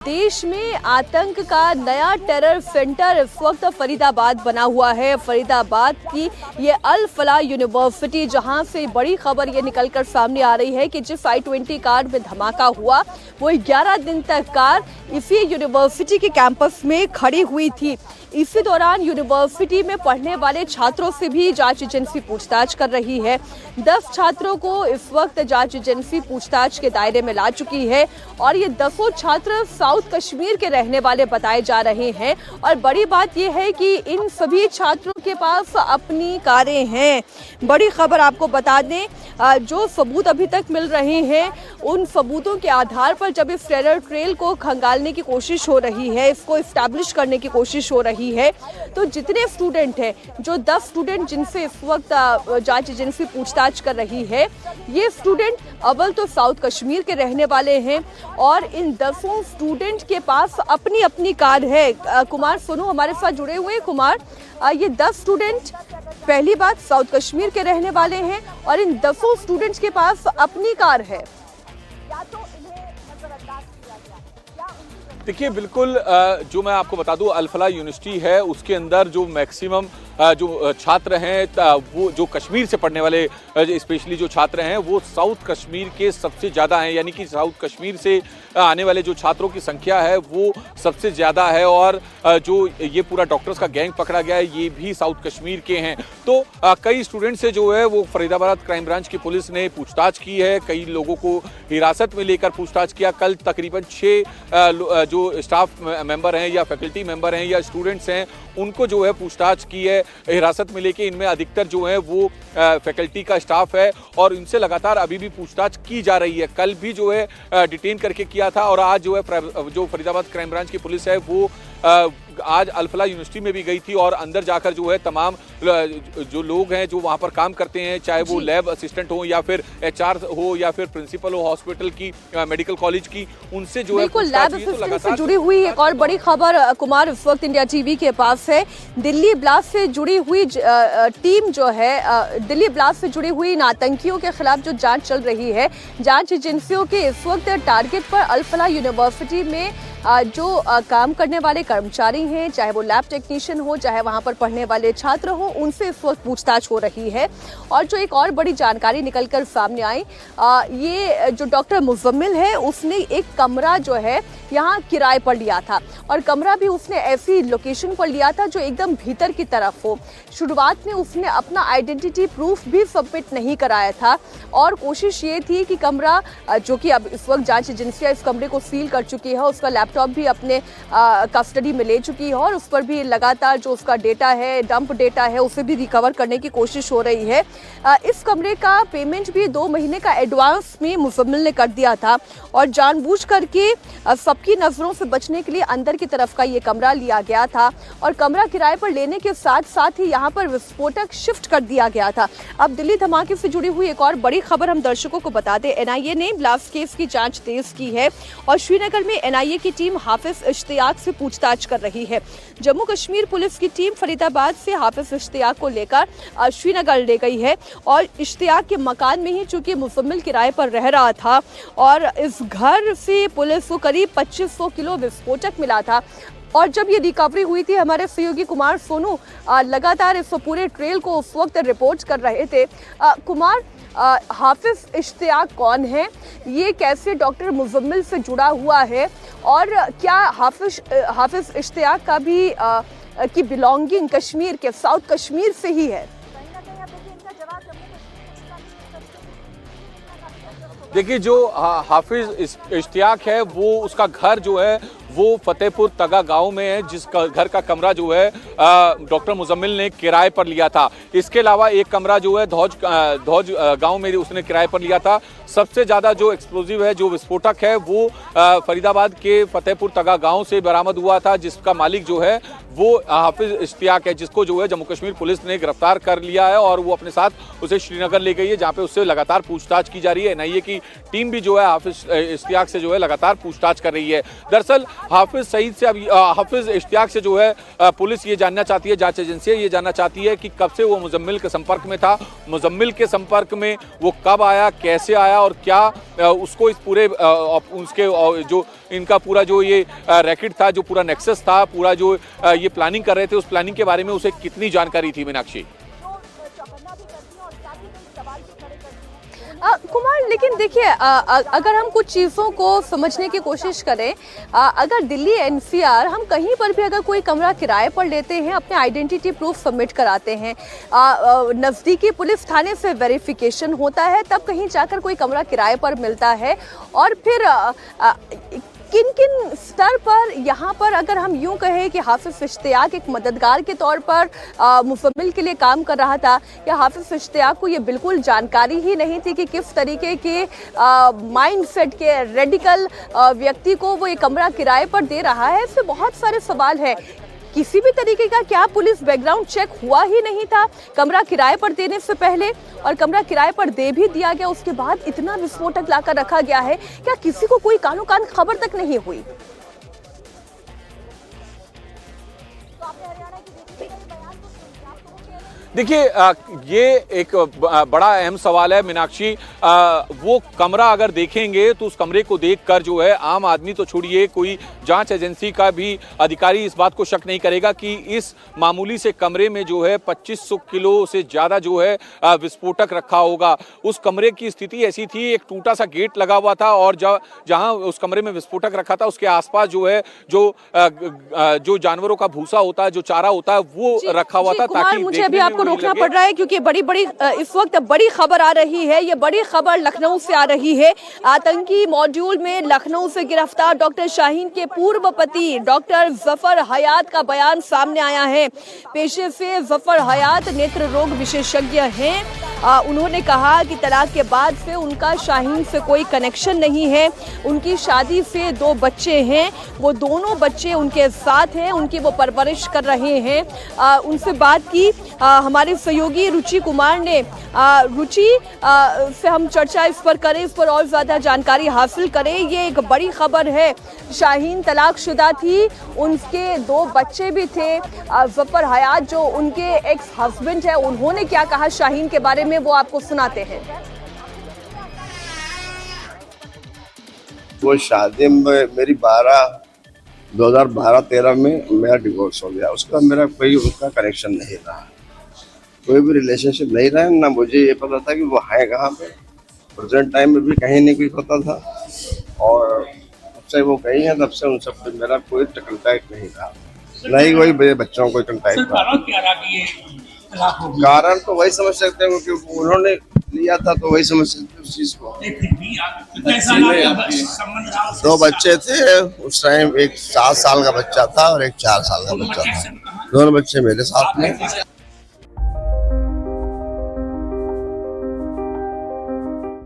देश में आतंक का नया टेरर सेंटर इस वक्त फरीदाबाद बना हुआ है। फरीदाबाद की ये अल फलाह यूनिवर्सिटी, जहां से बड़ी खबर ये निकलकर सामने आ रही है कि जिस I-20 कार में धमाका हुआ वो 11 दिन तक कार इसी यूनिवर्सिटी के कैंपस में खड़ी हुई थी। इसी दौरान यूनिवर्सिटी में पढ़ने वाले छात्रों से भी जांच एजेंसी पूछताछ कर रही है। 10 छात्रों को इस वक्त जांच एजेंसी पूछताछ के दायरे में ला चुकी है और ये 10 छात्र साउथ कश्मीर के रहने वाले बताए जा रहे हैं। और बड़ी बात यह है कि इन सभी छात्रों के पास अपनी कारें हैं। बड़ी खबर आपको बता दें, जो सबूत अभी तक मिल रहे हैं उन सबूतों के आधार पर जब इस टेरर ट्रेल को खंगालने की कोशिश हो रही है, इसको इस्टेब्लिश करने की कोशिश हो रही है, तो जितने स्टूडेंट हैं, जो 10 स्टूडेंट जिनसे इस वक्त जांच एजेंसी पूछताछ कर रही है, ये स्टूडेंट अव्वल तो साउथ कश्मीर के रहने वाले हैं और इन 10 स्टूडेंट के पास अपनी अपनी कार है। कुमार सोनू हमारे साथ जुड़े हुए हैं। कुमार, ये 10 स्टूडेंट पहली बात साउथ कश्मीर के रहने वाले हैं और इन 10 स्टूडेंट्स के पास अपनी कार है। देखिए, बिल्कुल जो मैं आपको बता दूं, अल फलाह यूनिवर्सिटी है, उसके अंदर जो मैक्सिमम जो छात्र हैं वो जो कश्मीर से पढ़ने वाले स्पेशली जो छात्र हैं वो साउथ कश्मीर के सबसे ज़्यादा हैं। यानी कि साउथ कश्मीर से आने वाले जो छात्रों की संख्या है वो सबसे ज़्यादा है। और जो ये पूरा डॉक्टर्स का गैंग पकड़ा गया है ये भी साउथ कश्मीर के हैं। तो कई स्टूडेंट से जो है वो फरीदाबाद क्राइम ब्रांच की पुलिस ने पूछताछ की है। कई लोगों को हिरासत में लेकर पूछताछ किया। कल तकरीबन 6 जो स्टाफ मेंबर हैं या फैकल्टी मेंबर हैं या स्टूडेंट्स हैं उनको जो है पूछताछ की है हिरासत में लेके। इनमें अधिकतर जो है वो फैकल्टी का स्टाफ है और इनसे लगातार अभी भी पूछताछ की जा रही है। कल भी जो है डिटेन करके किया था और आज जो है जो फरीदाबाद क्राइम ब्रांच की पुलिस है वो आज अल फलाह यूनिवर्सिटी में भी गई थी और अंदर जाकर जो है तमाम जो लोग हैं जो वहाँ पर काम करते हैं, चाहे वो लैब असिस्टेंट हो या फिर HR हो या फिर प्रिंसिपल हो हॉस्पिटल की, मेडिकल कॉलेज की, उनसे जो है लैब असिस्टेंट से जुड़ी हुई एक और बड़ी खबर कुमार इस वक्त इंडिया टीवी के पास है। दिल्ली ब्लास्ट से जुड़ी हुई टीम जो है, दिल्ली ब्लास्ट से जुड़ी हुई इन आतंकियों के खिलाफ जो जांच चल रही है, जांच एजेंसियों के इस वक्त टारगेट पर अल फलाह यूनिवर्सिटी में जो काम करने वाले कर्मचारी हैं, चाहे वो लैब टेक्नीशियन हो, चाहे वहां पर पढ़ने वाले छात्र हो, उनसे इस वक्त पूछताछ हो रही है। और जो एक और बड़ी जानकारी निकलकर सामने आई, ये जो डॉक्टर मुजम्मिल है उसने एक कमरा जो है यहाँ किराए पर लिया था और कमरा भी उसने ऐसी लोकेशन पर लिया था जो एकदम भीतर की तरफ हो। शुरुआत में उसने अपना आइडेंटिटी प्रूफ भी सबमिट नहीं कराया था और कोशिश ये थी कि कमरा, जो कि अब इस वक्त जांच एजेंसियां इस कमरे को सील कर चुकी है, उसका लैपटॉप भी अपने कस्टडी में ले चुकी है और उस पर भी लगातार जो उसका डेटा है, डंप डेटा है, उसे भी रिकवर करने की कोशिश हो रही है। इस कमरे का पेमेंट भी 2 महीने का एडवांस में मुजम्मिल ने कर दिया था और जानबूझ करके सबकी नजरों से बचने के लिए अंदर की तरफ का ये कमरा लिया गया था और कमरा किराए पर लेने के साथ साथ ही यहाँ पर विस्फोटक शिफ्ट कर दिया गया था। अब दिल्ली धमाके से जुड़ी हुई एक और बड़ी खबर हम दर्शकों को बता दें। NIA ने ब्लास्ट केस की जांच तेज की है और श्रीनगर में NIA की टीम हाफिज इश्तियाक से पूछताछ कर रही है। जम्मू कश्मीर पुलिस की टीम फरीदाबाद से हाफिज इश्तियाक को लेकर श्रीनगर ले गई है और इश्तियाक के मकान में ही चूंकि मुजम्मिल किराए पर रह रहा था और इस घर से पुलिस को करीब 2500 किलो विस्फोटक मिला था। और जब ये रिकवरी हुई थी, हमारे सहयोगी कुमार सोनू लगातार इस पूरे ट्रेल को उस वक्त रिपोर्ट कर रहे थे। कुमार, हाफिज इश्तियाक कौन है, ये कैसे डॉक्टर मुजम्मिल से जुड़ा हुआ है और क्या हाफिज इश्तियाक का भी की बिलोंगिंग कश्मीर के साउथ कश्मीर से ही है? देखिए, जो हाफिज इश्तियाक है वो उसका घर जो है वो फतेहपुर तगा गांव में है, जिस घर का कमरा जो है डॉक्टर मुजम्मिल ने किराए पर लिया था। इसके अलावा एक कमरा जो है धौज गांव में उसने किराए पर लिया था। सबसे ज़्यादा जो एक्सप्लोजिव है, जो विस्फोटक है, वो फरीदाबाद के फतेहपुर तगा गांव से बरामद हुआ था, जिसका मालिक जो है वो हाफिज इश्तियाक है, जिसको जो है जम्मू कश्मीर पुलिस ने गिरफ्तार कर लिया है और वो अपने साथ उसे श्रीनगर ले गई है, जहाँ पे उससे लगातार पूछताछ की जा रही है। NIA की टीम भी जो है हाफिज इश्तियाक से जो है लगातार पूछताछ कर रही है। दरअसल हाफिज सईद से, अब हाफिज इश्तियाक से जो है पुलिस ये जानना चाहती है, जांच एजेंसी ये जानना चाहती है कि कब से वो मुजम्मिल के संपर्क में था, मुजम्मिल के संपर्क में वो कब आया, कैसे आया और क्या उसको इस पूरे उसके जो इनका पूरा जो ये रैकेट था, जो पूरा नेक्सस था, पूरा जो ये प्लानिंग कर रहे थे, उस प्लानिंग के बारे में उसे कितनी जानकारी थी। मीनाक्षी कुमार, लेकिन देखिए अगर हम कुछ चीज़ों को समझने की कोशिश करें, अगर दिल्ली एनसीआर हम कहीं पर भी अगर कोई कमरा किराए पर लेते हैं, अपने आइडेंटिटी प्रूफ सबमिट कराते हैं, नज़दीकी पुलिस थाने से वेरिफिकेशन होता है, तब कहीं जाकर कोई कमरा किराए पर मिलता है। और फिर किन किन स्तर पर यहाँ पर अगर हम यूं कहें कि हाफिज इश्तियाक एक मददगार के तौर पर मुफम्मिल के लिए काम कर रहा था, या हाफिज इश्तियाक को ये बिल्कुल जानकारी ही नहीं थी कि किस तरीके के माइंडसेट के रेडिकल व्यक्ति को वो ये कमरा किराए पर दे रहा है। इससे बहुत सारे सवाल हैं। किसी भी तरीके का क्या पुलिस बैकग्राउंड चेक हुआ ही नहीं था कमरा किराए पर देने से पहले, और कमरा किराए पर दे भी दिया गया, उसके बाद इतना विस्फोटक लाकर रखा गया है? क्या किसी को कोई कानो कान खबर तक नहीं हुई? देखिए ये एक बड़ा अहम सवाल है मीनाक्षी। वो कमरा अगर देखेंगे तो उस कमरे को देखकर जो है आम आदमी तो छोड़िए, कोई जांच एजेंसी का भी अधिकारी इस बात को शक नहीं करेगा कि इस मामूली से कमरे में जो है 2500 किलो से ज़्यादा जो है विस्फोटक रखा होगा। उस कमरे की स्थिति ऐसी थी, एक टूटा सा गेट लगा हुआ था और जहां उस कमरे में विस्फोटक रखा था उसके आसपास जो है जो जानवरों का भूसा होता है, जो चारा होता है, वो रखा हुआ था। ताकि मुझे अभी आपको रोकना पड़ रहा है क्योंकि बड़ी इस वक्त बड़ी खबर आ रही है। ये बड़ी खबर लखनऊ से आ रही है। आतंकी मॉड्यूल में लखनऊ से गिरफ्तार डॉक्टर शाहीन के पूर्व पति डॉक्टर जफर हयात का बयान सामने आया है। पेशे से जफर हयात नेत्र रोग विशेषज्ञ हैं। उन्होंने कहा कि तलाक के बाद से उनका शाहीन से कोई कनेक्शन नहीं है। उनकी शादी से 2 बच्चे हैं, वो दोनों बच्चे उनके साथ हैं, उनकी वो परवरिश कर रहे हैं। उनसे बात की हमारे सहयोगी रुचि कुमार ने। रुचि से हम चर्चा इस पर करें, इस पर और ज़्यादा जानकारी हासिल करें। ये एक बड़ी खबर है। शाहीन तलाकशुदा थी, उनके 2 बच्चे भी थे। जफर हयात जो उनके एक्स हस्बैंड है, उन्होंने क्या कहा शाहीन के बारे में, वो आपको सुनाते हैं। वो शादी मेरी 2012-13 में मेरा डिवोर्स हो गया। उसका मेरा कोई उसका कनेक्शन नहीं रहा, कोई भी रिलेशनशिप नहीं रहा। ना मुझे ये पता था कि वो है कहाँ पे। प्रेजेंट टाइम में भी कहीं नहीं कोई पता था, और जब से वो कहीं है तब से उन सब पे मेरा कोई कंटैक्ट नहीं रहा, नहीं कोई मेरे बच्चों को कंटैक्ट था। कारण तो वही समझ सकते हैं क्योंकि उन्होंने लिया था, तो वही समझ सकते उस चीज को। 2 बच्चे थे उस टाइम, एक 7 साल का बच्चा था और एक 4 साल का बच्चा था। दोनों बच्चे मेरे साथ में।